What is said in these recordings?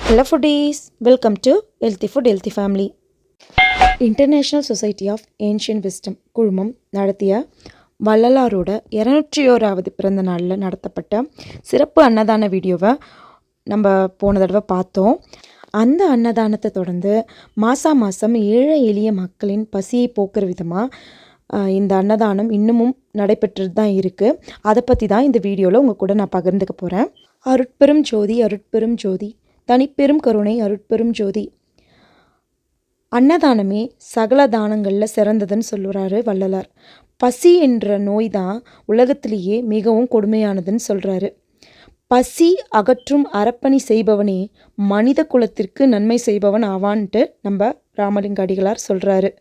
Hello foodies, welcome to Healthy Food Healthy Family. International Society of Ancient Wisdom குழுமம் நடத்திய வள்ளலாரோட 201வது பிறந்த நாளில் நடத்தப்பட்ட சிறப்பு அன்னதான வீடியோவை நம்ம போன தடவை பார்த்தோம். அந்த அன்னதானத்தை தொடர்ந்து மாதம் ஏழை எளிய மக்களின் பசியை போக்குற விதமாக இந்த அன்னதானம் இன்னமும் நடைபெற்று தான் இருக்குது. அதை பற்றி தான் இந்த வீடியோவில் உங்கள் கூட நான் பகிர்ந்துக்க போகிறேன். அருட்பெரும் ஜோதி அருட்பெரும் ஜோதி தனிப்பெரும் கருணை அருட்பெரும் ஜோதி. அன்னதானமே சகல தானங்களில் சிறந்ததுன்னு சொல்லுறாரு வள்ளலார். பசி என்ற நோய் தான் உலகத்திலேயே மிகவும் கொடுமையானதுன்னு சொல்கிறாரு. பசி அகற்றும் அறப்பணி செய்பவனே மனித குலத்திற்கு நன்மை செய்பவன் ஆவான்ட்டு நம்ம ராமலிங்க அடிகளார் சொல்கிறாரு.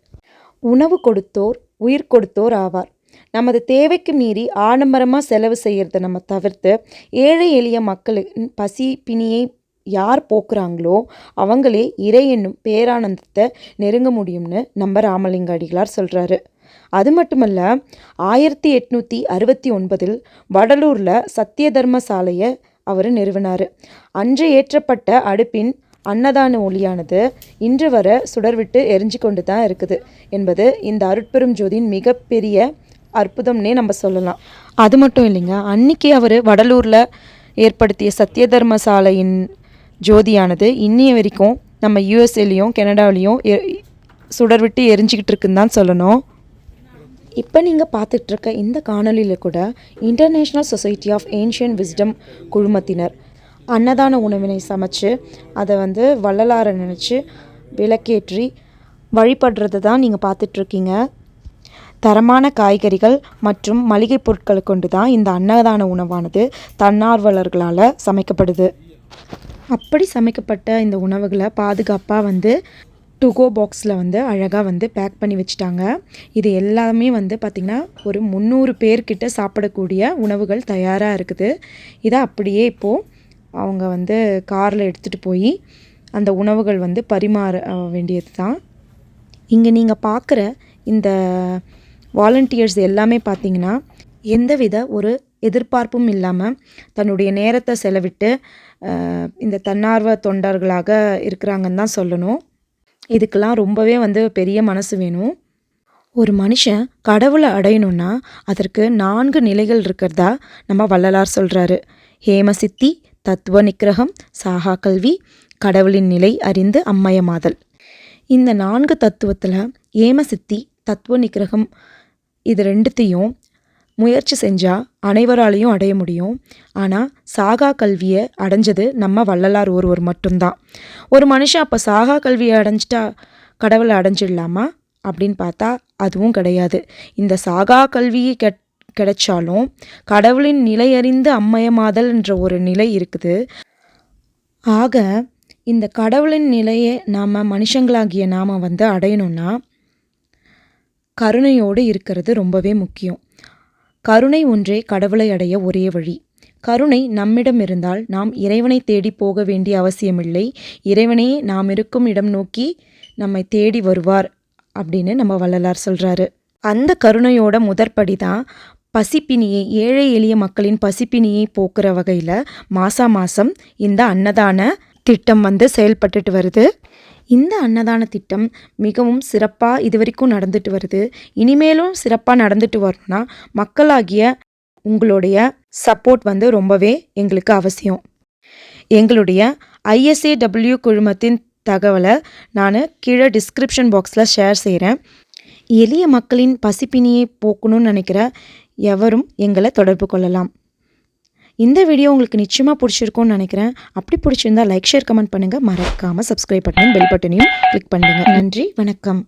உணவு கொடுத்தோர் உயிர் கொடுத்தோர் ஆவார். நமது தேவைக்கு மீறி ஆடம்பரமாக செலவு செய்கிறத நம்ம தவிர்த்து ஏழை எளிய மக்களின் பசி பிணியை யார் போக்குறாங்களோ அவங்களே இறை என்னும் பேரானந்தத்தை நெருங்க முடியும்னு நம்ம ராமலிங்க அடிகளார் சொல்கிறாரு. அது மட்டுமல்ல, 1869 வடலூரில் சத்திய தர்ம சாலையை அவர் நிறுவினார். அன்று ஏற்றப்பட்ட அடுப்பின் அன்னதான ஒளியானது இன்று வர சுடர்விட்டு எரிஞ்சு கொண்டு தான் இருக்குது என்பது இந்த அருட்பெரும் ஜோதியின் மிகப்பெரிய அற்புதம்னே நம்ம சொல்லலாம். அது மட்டும் இல்லைங்க, அன்னைக்கு அவர் வடலூரில் ஏற்படுத்திய சத்திய தர்ம சாலையின் ஜோதியானது இன்னைய வரைக்கும் நம்ம யூஎஸ்ஏலையும் கனடாவிலையும் சுடர்விட்டு எரிஞ்சிக்கிட்டு இருக்குன்னு தான் சொல்லணும். இப்போ நீங்கள் பார்த்துட்ருக்க இந்த காணொலியில் கூட international society of ancient wisdom குழுமத்தினர் அன்னதான உணவினை சமைச்சு அதை வள்ளலாரை நினச்சி விளக்கேற்றி வழிபடுறதை தான் நீங்கள் பார்த்துட்ருக்கீங்க. தரமான காய்கறிகள் மற்றும் மளிகை பொருட்களை கொண்டு தான் இந்த அன்னதான உணவானது தன்னார்வலர்களால் சமைக்கப்படுது. அப்படி சமைக்கப்பட்ட இந்த உணவுகளை பாதுகாப்பாக டுகோ பாக்ஸில் அழகாக பேக் பண்ணி வச்சுட்டாங்க. இது எல்லாமே பார்த்திங்கன்னா ஒரு 300 பேர்கிட்ட சாப்பிடக்கூடிய உணவுகள் தயாராக இருக்குது. இதை அப்படியே இப்போது அவங்க காரில் எடுத்துகிட்டு போய் அந்த உணவுகள் பரிமாற வேண்டியது தான். இங்கே நீங்கள் பார்க்குற இந்த வாலண்டியர்ஸ் எல்லாமே பார்த்திங்கன்னா எந்தவித ஒரு எதிர்பார்ப்பும் இல்லாமல் தன்னுடைய நேரத்தை செலவிட்டு இந்த தன்னார்வ தொண்டர்களாக இருக்கிறாங்கன்னு தான் சொல்லணும். இதுக்கெல்லாம் ரொம்பவே பெரிய மனசு வேணும். ஒரு மனுஷன் கடவுளை அடையணும்னா அதற்கு 4 நிலைகள் இருக்கிறதா நம்ம வள்ளலார் சொல்கிறாரு. ஹேமசித்தி, தத்துவ நிக்கிரகம், சாகா கல்வி, கடவுளின் நிலை அறிந்து அம்மயமாதல். இந்த 4 தத்துவத்தில் ஏமசித்தி, தத்துவ நிக்கிரகம் இது 2த்தையும் முயற்சி செஞ்சால் அனைவராலையும் அடைய முடியும். ஆனால் சாகா கல்வியை அடைஞ்சது நம்ம வள்ளலார் ஒருவர் மட்டும்தான். ஒரு மனுஷன் அப்போ சாகா கல்வியை அடைஞ்சிட்டா கடவுளை அடைஞ்சிடலாமா அப்படின்னு பார்த்தா அதுவும் கிடையாது. இந்த சாகா கல்வியை கிடைச்சாலும் கடவுளின் நிலை அறிந்து அம்மயமாதல் என்ற ஒரு நிலை இருக்குது. ஆக இந்த கடவுளின் நிலையை நாம் மனுஷங்களாகிய நாம் அடையணும்னா கருணையோடு இருக்கிறது ரொம்பவே முக்கியம். கருணை ஒன்றே கடவுளை அடைய ஒரே வழி. கருணை நம்மிடம் இருந்தால் நாம் இறைவனை தேடி போக வேண்டிய அவசியமில்லை. இறைவனே நாம் இருக்கும் இடம் நோக்கி நம்மை தேடி வருவார் அப்படின்னு நம்ம வள்ளலார் சொல்கிறாரு. அந்த கருணையோட முதற்படி தான் பசிப்பிணியை, ஏழை எளிய மக்களின் பசிப்பிணியை போக்குற வகையில் மாதம் இந்த அன்னதான திட்டம் செயல்பட்டுட்டு வருது. இந்த அன்னதான திட்டம் மிகவும் சிறப்பாக இது வரைக்கும் நடந்துட்டு வருது. இனிமேலும் சிறப்பாக நடந்துட்டு வரணும்னா மக்களாகிய உங்களுடைய சப்போர்ட் ரொம்பவே எங்களுக்கு அவசியம். எங்களுடைய ISAW குழுமத்தின் தகவலை நான் கீழே டிஸ்கிரிப்ஷன் பாக்ஸில் ஷேர் செய்கிறேன். எளிய மக்களின் பசிப்பிணியை போக்கணும்னு நினைக்கிற எவரும் எங்களை தொடர்பு கொள்ளலாம். இந்த வீடியோ உங்களுக்கு நிச்சயமாக பிடிச்சிருக்கும்னு நினைக்கிறேன். அப்படி பிடிச்சிருந்தா லைக், ஷேர், கமெண்ட் பண்ணுங்கள். மறக்காமல் சப்ஸ்கிரைப் பட்டனையும் பெல் பட்டனையும் கிளிக் பண்ணுங்கள். நன்றி, வணக்கம்.